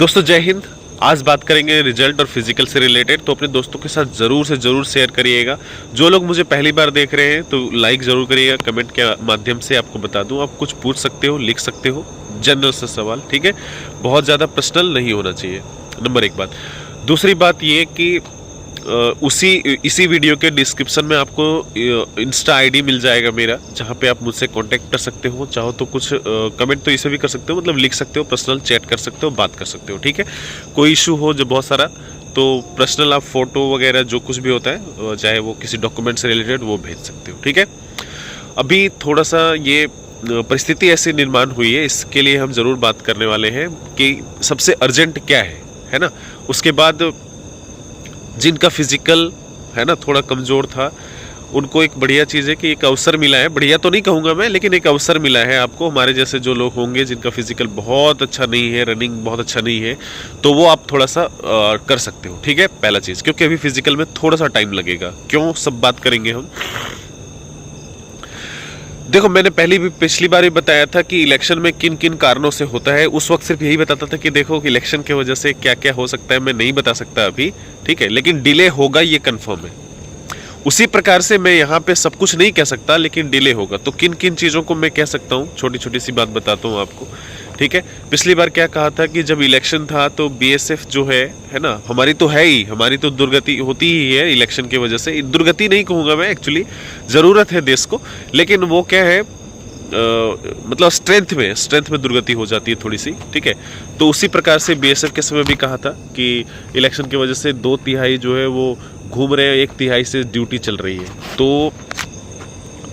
दोस्तों जय हिंद। आज बात करेंगे रिजल्ट और फिजिकल से रिलेटेड, तो अपने दोस्तों के साथ ज़रूर से ज़रूर शेयर करिएगा। जो लोग मुझे पहली बार देख रहे हैं तो लाइक ज़रूर करिएगा। कमेंट के माध्यम से आपको बता दूं, आप कुछ पूछ सकते हो, लिख सकते हो, जनरल सा सवाल, ठीक है। बहुत ज़्यादा पर्सनल नहीं होना चाहिए, नंबर एक बात। दूसरी बात ये कि इसी वीडियो के डिस्क्रिप्शन में आपको इंस्टा आईडी मिल जाएगा मेरा, जहाँ पे आप मुझसे कांटेक्ट कर सकते हो। चाहो तो कुछ कमेंट तो इसे भी कर सकते हो, मतलब लिख सकते हो, पर्सनल चैट कर सकते हो, बात कर सकते हो, ठीक है। कोई इशू हो जो बहुत सारा, तो पर्सनल आप फोटो वगैरह जो कुछ भी होता है, चाहे वो किसी डॉक्यूमेंट से रिलेटेड, वो भेज सकते हो, ठीक है। अभी थोड़ा सा ये परिस्थिति ऐसी निर्माण हुई है, इसके लिए हम ज़रूर बात करने वाले हैं कि सबसे अर्जेंट क्या है ना। उसके बाद जिनका फिजिकल है ना थोड़ा कमज़ोर था, उनको एक बढ़िया चीज़ है कि एक अवसर मिला है। बढ़िया तो नहीं कहूँगा मैं, लेकिन एक अवसर मिला है आपको। हमारे जैसे जो लोग होंगे जिनका फिजिकल बहुत अच्छा नहीं है, रनिंग बहुत अच्छा नहीं है, तो वो आप थोड़ा सा कर सकते हो, ठीक है। पहला चीज़, क्योंकि अभी फिजिकल में थोड़ा सा टाइम लगेगा। क्यों, सब बात करेंगे हम। देखो, मैंने पिछली बार ही बताया था कि इलेक्शन में किन किन कारणों से होता है। उस वक्त सिर्फ यही बताता था कि देखो कि इलेक्शन की वजह से क्या क्या हो सकता है, मैं नहीं बता सकता अभी, ठीक है, लेकिन डिले होगा ये कंफर्म है। उसी प्रकार से मैं यहाँ पे सब कुछ नहीं कह सकता, लेकिन डिले होगा। तो किन किन चीज़ों को मैं कह सकता हूँ, छोटी छोटी सी बात बताता हूँ आपको, ठीक है। पिछली बार क्या कहा था कि जब इलेक्शन था तो बीएसएफ जो है ना, हमारी तो है ही, हमारी तो दुर्गति होती ही है इलेक्शन की वजह से। दुर्गति नहीं कहूँगा मैं, एक्चुअली ज़रूरत है देश को, लेकिन वो क्या है, मतलब स्ट्रेंथ में दुर्गति हो जाती है थोड़ी सी, ठीक है। तो उसी प्रकार से बीएसएफ के समय भी कहा था कि इलेक्शन की वजह से 2/3 जो है वो घूम रहे हैं, 1/3 से ड्यूटी चल रही है, तो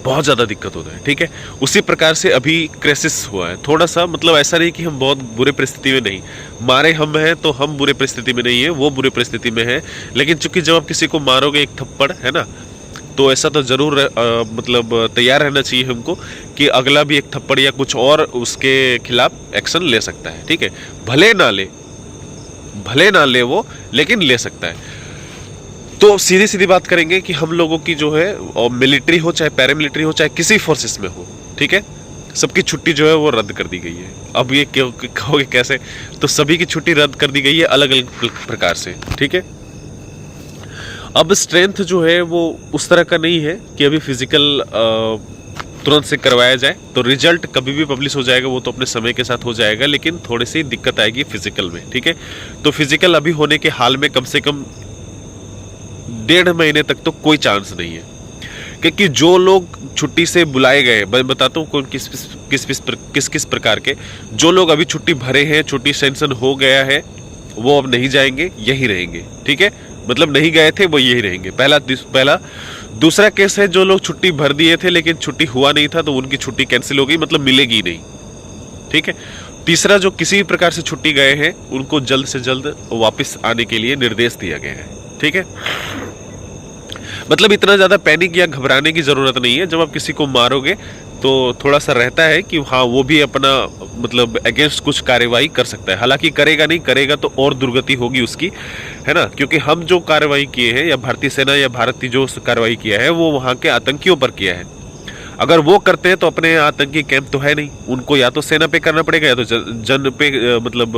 बहुत ज़्यादा दिक्कत होता है, ठीक है। उसी प्रकार से अभी क्राइसिस हुआ है थोड़ा सा, मतलब ऐसा नहीं कि हम बहुत बुरे परिस्थिति में नहीं, मारे हम हैं तो हम बुरे परिस्थिति में नहीं है, वो बुरे परिस्थिति में है। लेकिन चूंकि जब आप किसी को मारोगे एक थप्पड़, है ना, तो ऐसा तो ज़रूर मतलब तैयार रहना चाहिए हमको कि अगला भी एक थप्पड़ या कुछ और उसके खिलाफ एक्शन ले सकता है, ठीक है। भले ना ले वो, लेकिन ले सकता है। तो सीधी बात करेंगे कि हम लोगों की जो है, और मिलिट्री हो चाहे पैरामिलिट्री हो चाहे किसी फोर्सेस में हो, ठीक है, सबकी छुट्टी जो है वो रद्द कर दी गई है। अब ये कहोगे कैसे, तो सभी की छुट्टी रद्द कर दी गई है अलग अलग प्रकार से, ठीक है। अब स्ट्रेंथ जो है वो उस तरह का नहीं है कि अभी फिजिकल तुरंत से करवाया जाए, तो रिजल्ट कभी भी पब्लिश हो जाएगा, वो तो अपने समय के साथ हो जाएगा, लेकिन थोड़ी सी दिक्कत आएगी फिजिकल में, ठीक है। तो फिजिकल अभी होने के हाल में कम से कम 1.5 महीने तक तो कोई चांस नहीं है, क्योंकि जो लोग छुट्टी से बुलाए गए, मैं बताता हूँ किस किस प्रकार के, जो लोग अभी छुट्टी भरे हैं, छुट्टी सेंक्शन हो गया है, वो अब नहीं जाएंगे, यही रहेंगे, ठीक है। मतलब नहीं गए थे वो यही रहेंगे, पहला। दूसरा केस है, जो लोग छुट्टी भर दिए थे लेकिन छुट्टी हुआ नहीं था, तो उनकी छुट्टी कैंसिल हो गई, मतलब मिलेगी नहीं, ठीक है। तीसरा, जो किसी भी प्रकार से छुट्टी गए हैं, उनको जल्द से जल्द वापस आने के लिए निर्देश दिया गया है, ठीक है। मतलब इतना ज़्यादा पैनिक या घबराने की ज़रूरत नहीं है। जब आप किसी को मारोगे तो थोड़ा सा रहता है कि हाँ, वो भी अपना मतलब अगेंस्ट कुछ कार्रवाई कर सकता है। हालांकि करेगा तो और दुर्गति होगी उसकी, है ना, क्योंकि हम जो कार्रवाई किए हैं, या भारतीय सेना या भारत की जो कार्रवाई किया है, वो वहाँ के आतंकियों पर किया है। अगर वो करते हैं तो अपने आतंकी कैंप तो है नहीं, उनको या तो सेना पे करना पड़ेगा या तो जन पे, मतलब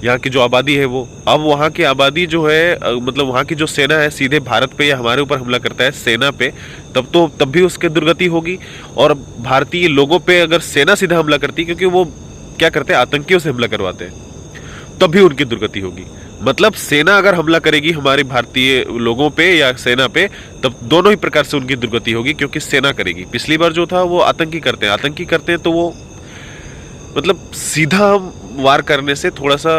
यहाँ की जो आबादी है वो। अब वहाँ की आबादी जो है, मतलब वहाँ की जो सेना है, सीधे भारत पे या हमारे ऊपर हमला करता है सेना पे, तब भी उसके दुर्गति होगी। और भारतीय लोगों पे अगर सेना सीधा हमला करती, क्योंकि वो क्या करते हैं, आतंकियों से हमला करवाते हैं, तब भी उनकी दुर्गति होगी। मतलब सेना अगर हमला करेगी हमारे भारतीय लोगों पे या सेना पे, तब दोनों ही प्रकार से उनकी दुर्गति होगी, क्योंकि सेना करेगी। पिछली बार जो था वो आतंकी करते हैं तो वो मतलब सीधा वार करने से थोड़ा सा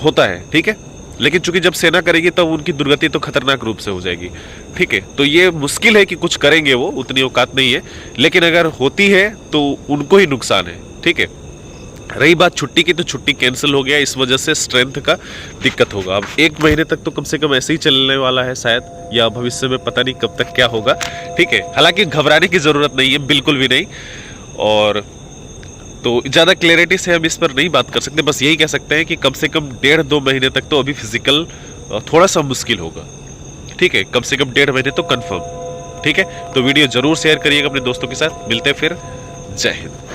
होता है, ठीक है। लेकिन चूंकि जब सेना करेगी तब उनकी दुर्गति तो खतरनाक रूप से हो जाएगी, ठीक है। तो ये मुश्किल है कि कुछ करेंगे, वो उतनी औकात नहीं है, लेकिन अगर होती है तो उनको ही नुकसान है, ठीक है। रही बात छुट्टी की, तो छुट्टी कैंसिल हो गया, इस वजह से स्ट्रेंथ का दिक्कत होगा। अब 1 महीने तक तो कम से कम ऐसे ही चलने वाला है शायद, या भविष्य में पता नहीं कब तक क्या होगा, ठीक है। हालांकि घबराने की ज़रूरत नहीं है, बिल्कुल भी नहीं। और तो ज़्यादा क्लैरिटी से हम इस पर नहीं बात कर सकते, बस यही कह सकते हैं कि कम से कम 1.5-2 महीने तक तो अभी फिजिकल थोड़ा सा मुश्किल होगा, ठीक है। कम से कम 1.5 महीने तो कन्फर्म, ठीक है। तो वीडियो ज़रूर शेयर करिएगा अपने दोस्तों के साथ। मिलते हैं फिर, जय हिंद।